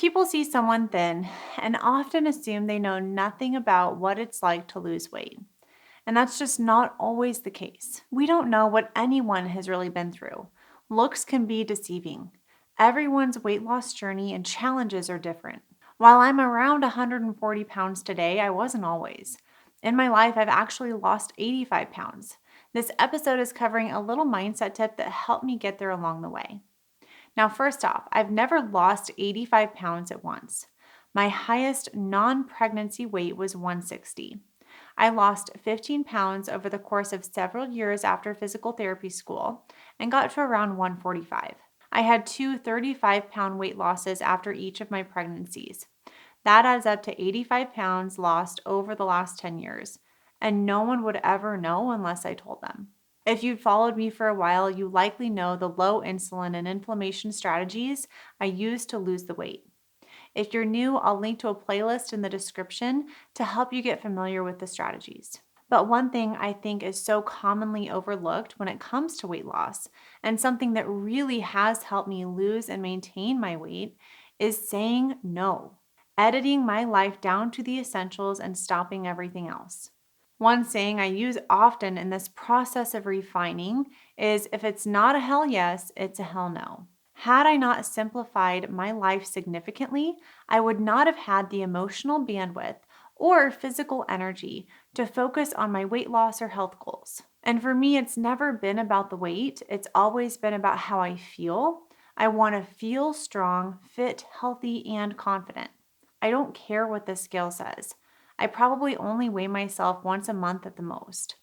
People see someone thin and often assume they know nothing about what it's like to lose weight. And that's just not always the case. We don't know what anyone has really been through. Looks can be deceiving. Everyone's weight loss journey and challenges are different. While I'm around 140 pounds today, I wasn't always. In my life, I've actually lost 85 pounds. This episode is covering a little mindset tip that helped me get there along the way. Now, first off, I've never lost 85 pounds at once. My highest non pregnancy weight was 160. I lost 15 pounds over the course of several years after physical therapy school and got to around 145. I had two 35-pound weight losses after each of my pregnancies. That adds up to 85 pounds lost over the last 10 years, and no one would ever know unless I told them. If you've followed me for a while, you likely know the low insulin and inflammation strategies I use to lose the weight. If you're new, I'll link to a playlist in the description to help you get familiar with the strategies. But one thing I think is so commonly overlooked when it comes to weight loss, and something that really has helped me lose and maintain my weight, is saying no. Editing my life down to the essentials and stopping everything else. One saying I use often in this process of refining is, if it's not a hell yes, it's a hell no. Had I not simplified my life significantly, I would not have had the emotional bandwidth or physical energy to focus on my weight loss or health goals. And for me, it's never been about the weight. It's always been about how I feel. I want to feel strong, fit, healthy, and confident. I don't care what the scale says. I probably only weigh myself once a month at the most.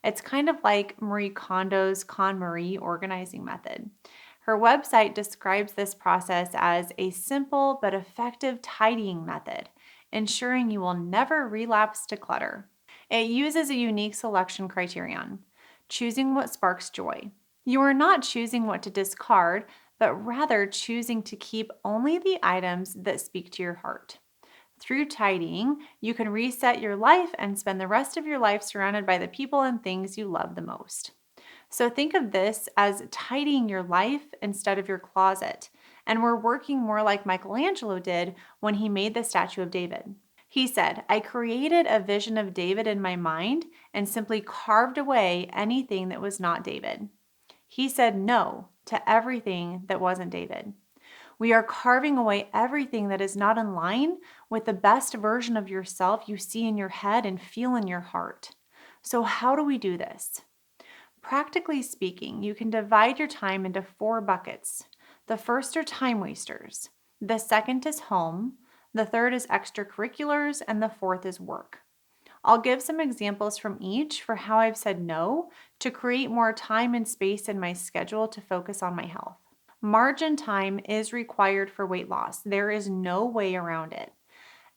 It's kind of like Marie Kondo's KonMari organizing method. Her website describes this process as a simple but effective tidying method, ensuring you will never relapse to clutter. It uses a unique selection criterion, choosing what sparks joy. You are not choosing what to discard, but rather choosing to keep only the items that speak to your heart. Through tidying, you can reset your life and spend the rest of your life surrounded by the people and things you love the most. So think of this as tidying your life instead of your closet. And we're working more like Michelangelo did when he made the statue of David. He said, "I created a vision of David in my mind and simply carved away anything that was not David." He said no to everything that wasn't David. We are carving away everything that is not in line with the best version of yourself you see in your head and feel in your heart. So how do we do this? Practically speaking, you can divide your time into 4 buckets. The first are time wasters. The second is home. The third is extracurriculars. And the fourth is work. I'll give some examples from each for how I've said no to create more time and space in my schedule to focus on my health. Margin time is required for weight loss. There is no way around it.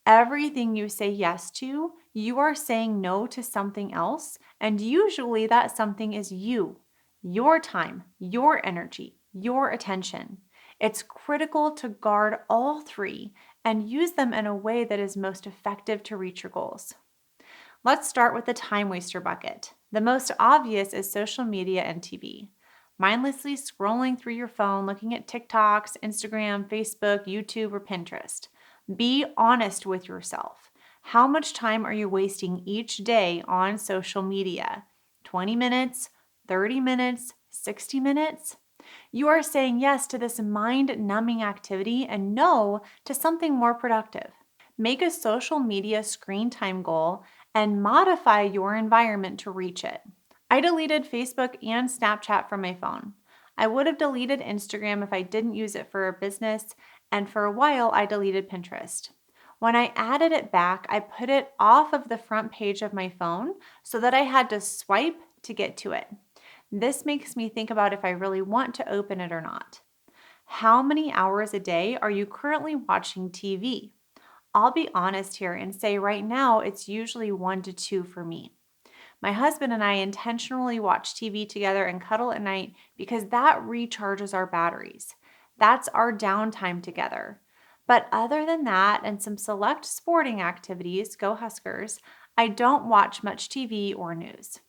Everything you say yes to, you are saying no to something else, and usually that something is you, your time, your energy, your attention. It's critical to guard all 3 and use them in a way that is most effective to reach your goals. Let's start with the time waster bucket. The most obvious is social media and TV. Mindlessly scrolling through your phone, looking at TikToks, Instagram, Facebook, YouTube, or Pinterest. Be honest with yourself. How much time are you wasting each day on social media? 20 minutes, 30 minutes, 60 minutes? You are saying yes to this mind-numbing activity and no to something more productive. Make a social media screen time goal and modify your environment to reach it. I deleted Facebook and Snapchat from my phone. I would have deleted Instagram if I didn't use it for a business, and for a while I deleted Pinterest. When I added it back, I put it off of the front page of my phone so that I had to swipe to get to it. This makes me think about if I really want to open it or not. How many hours a day are you currently watching TV? I'll be honest here and say right now it's usually 1 to 2 for me. My husband and I intentionally watch TV together and cuddle at night because that recharges our batteries. That's our downtime together. But other than that and some select sporting activities, go Huskers, I don't watch much TV or news.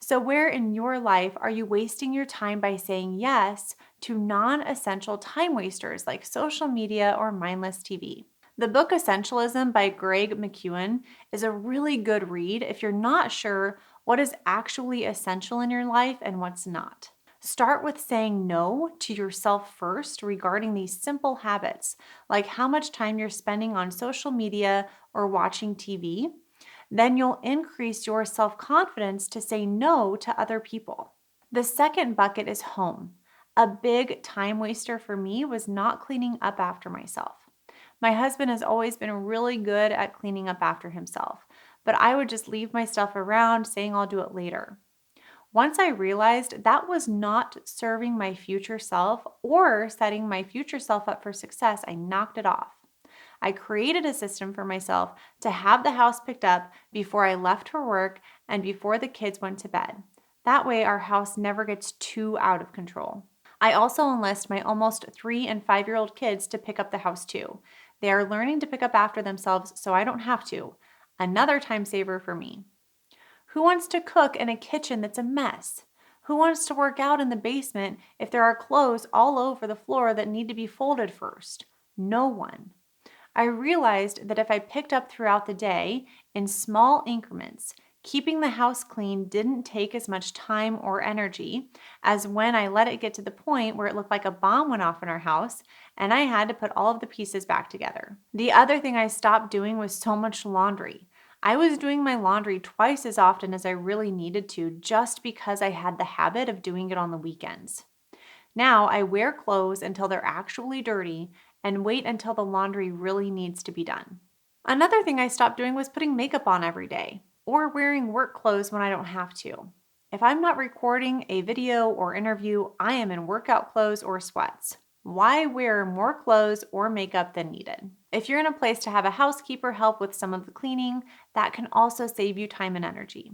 So, where in your life are you wasting your time by saying yes to non essential time wasters like social media or mindless TV? The book Essentialism by Greg McKeown is a really good read if you're not sure what is actually essential in your life and what's not. Start with saying no to yourself first regarding these simple habits, like how much time you're spending on social media or watching TV. Then you'll increase your self confidence to say no to other people. The second bucket is home. A big time waster for me was not cleaning up after myself. My husband has always been really good at cleaning up after himself, but I would just leave my stuff around saying I'll do it later. Once I realized that was not serving my future self or setting my future self up for success, I knocked it off. I created a system for myself to have the house picked up before I left for work and before the kids went to bed. That way, our house never gets too out of control. I also enlist my almost 3 and 5-year-old kids to pick up the house too. They are learning to pick up after themselves, so I don't have to. Another time saver for me. Who wants to cook in a kitchen that's a mess? Who wants to work out in the basement if there are clothes all over the floor that need to be folded first? No one. I realized that if I picked up throughout the day in small increments, keeping the house clean didn't take as much time or energy as when I let it get to the point where it looked like a bomb went off in our house and I had to put all of the pieces back together. The other thing I stopped doing was so much laundry. I was doing my laundry twice as often as I really needed to just because I had the habit of doing it on the weekends. Now I wear clothes until they're actually dirty and wait until the laundry really needs to be done. Another thing I stopped doing was putting makeup on every day or wearing work clothes when I don't have to. If I'm not recording a video or interview, I am in workout clothes or sweats. Why wear more clothes or makeup than needed? If you're in a place to have a housekeeper help with some of the cleaning, that can also save you time and energy.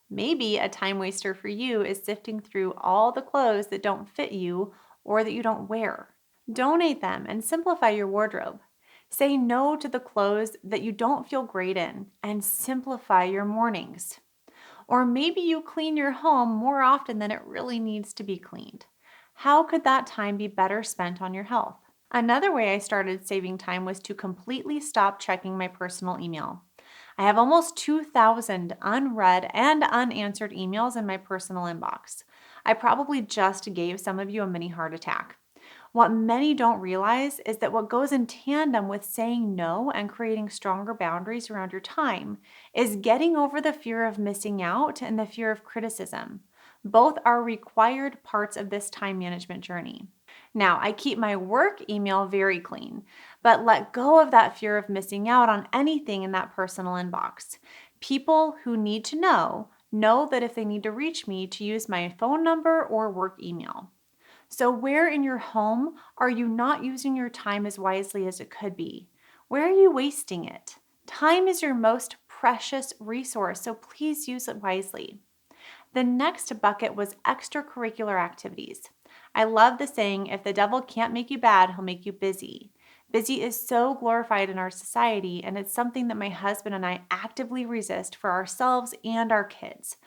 Maybe a time waster for you is sifting through all the clothes that don't fit you or that you don't wear. Donate them and simplify your wardrobe. Say no to the clothes that you don't feel great in and simplify your mornings. Or maybe you clean your home more often than it really needs to be cleaned. How could that time be better spent on your health? Another way I started saving time was to completely stop checking my personal email. I have almost 2,000 unread and unanswered emails in my personal inbox. I probably just gave some of you a mini heart attack. What many don't realize is that what goes in tandem with saying no and creating stronger boundaries around your time is getting over the fear of missing out and the fear of criticism. Both are required parts of this time management journey. Now, I keep my work email very clean, but let go of that fear of missing out on anything in that personal inbox. People who need to know that if they need to reach me, to use my phone number or work email. So, where in your home are you not using your time as wisely as it could be? Where are you wasting it? Time is your most precious resource, so please use it wisely. The next bucket was extracurricular activities. I love the saying, if the devil can't make you bad, he'll make you busy. Busy is so glorified in our society, and it's something that my husband and I actively resist for ourselves and our kids.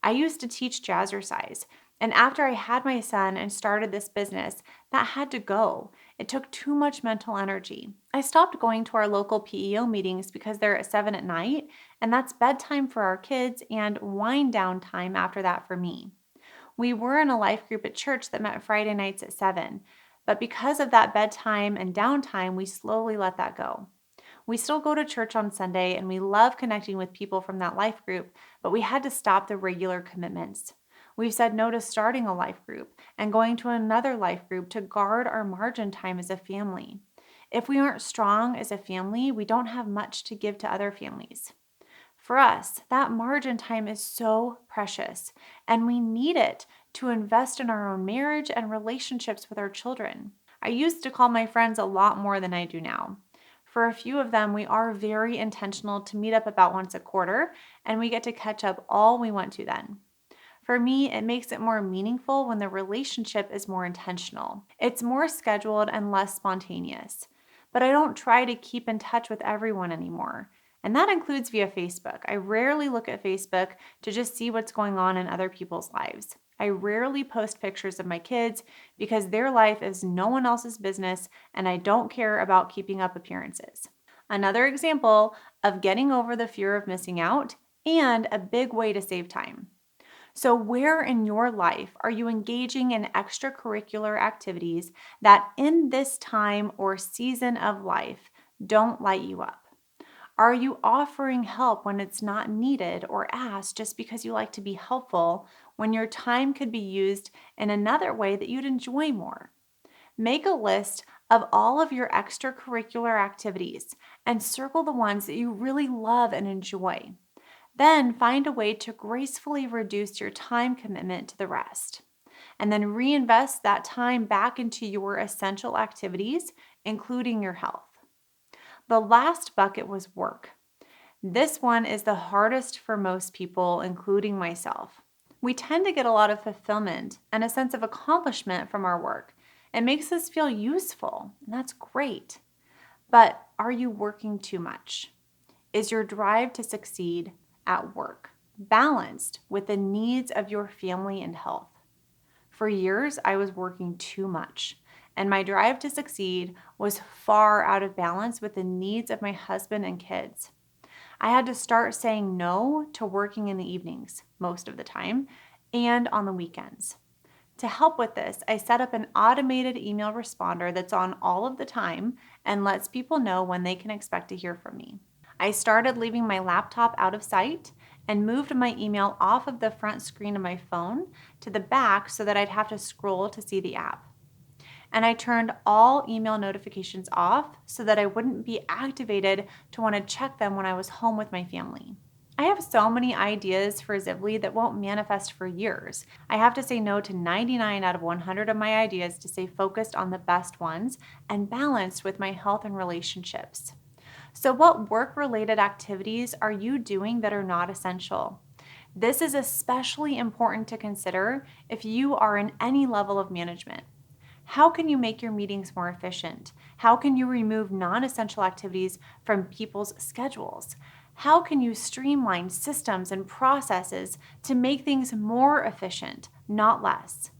I used to teach jazzercise, and after I had my son and started this business, that had to go. It took too much mental energy. I stopped going to our local PEO meetings because they're at 7 at night, and that's bedtime for our kids and wind down time after that for me. We were in a life group at church that met Friday nights at 7, but because of that bedtime and downtime, we slowly let that go. We still go to church on Sunday and we love connecting with people from that life group, but we had to stop the regular commitments. We've said no to starting a life group and going to another life group to guard our margin time as a family. If we aren't strong as a family, we don't have much to give to other families. For us, that margin time is so precious, and we need it to invest in our own marriage and relationships with our children. I used to call my friends a lot more than I do now. For a few of them, we are very intentional to meet up about once a quarter, and we get to catch up all we want to then. For me, it makes it more meaningful when the relationship is more intentional. It's more scheduled and less spontaneous. But I don't try to keep in touch with everyone anymore. And that includes via Facebook. I rarely look at Facebook to just see what's going on in other people's lives. I rarely post pictures of my kids because their life is no one else's business and I don't care about keeping up appearances. Another example of getting over the fear of missing out and a big way to save time. So, where in your life are you engaging in extracurricular activities that in this time or season of life don't light you up? Are you offering help when it's not needed or asked just because you like to be helpful when your time could be used in another way that you'd enjoy more? Make a list of all of your extracurricular activities and circle the ones that you really love and enjoy. Then find a way to gracefully reduce your time commitment to the rest. And then reinvest that time back into your essential activities, including your health. The last bucket was work. This one is the hardest for most people, including myself. We tend to get a lot of fulfillment and a sense of accomplishment from our work. It makes us feel useful, and that's great. But are you working too much? Is your drive to succeed at work balanced with the needs of your family and health? For years, I was working too much, and my drive to succeed was far out of balance with the needs of my husband and kids. I had to start saying no to working in the evenings most of the time and on the weekends. To help with this, I set up an automated email responder that's on all of the time and lets people know when they can expect to hear from me. I started leaving my laptop out of sight and moved my email off of the front screen of my phone to the back so that I'd have to scroll to see the app. And I turned all email notifications off so that I wouldn't be activated to want to check them when I was home with my family. I have so many ideas for Zivli that won't manifest for years. I have to say no to 99 out of 100 of my ideas to stay focused on the best ones and balanced with my health and relationships. So, what work-related activities are you doing that are not essential? This is especially important to consider if you are in any level of management. How can you make your meetings more efficient? How can you remove non-essential activities from people's schedules? How can you streamline systems and processes to make things more efficient, not less?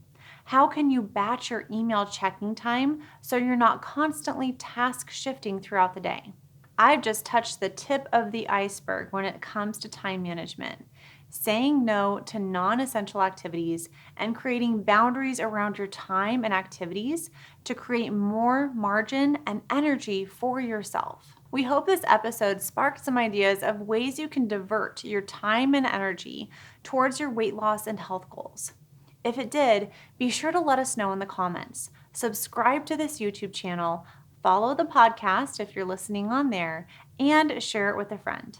How can you batch your email checking time so you're not constantly task shifting throughout the day? I've just touched the tip of the iceberg when it comes to time management. Saying no to non-essential activities and creating boundaries around your time and activities to create more margin and energy for yourself. We hope this episode sparked some ideas of ways you can divert your time and energy towards your weight loss and health goals. If it did, be sure to let us know in the comments. Subscribe to this YouTube channel, follow the podcast if you're listening on there, and share it with a friend.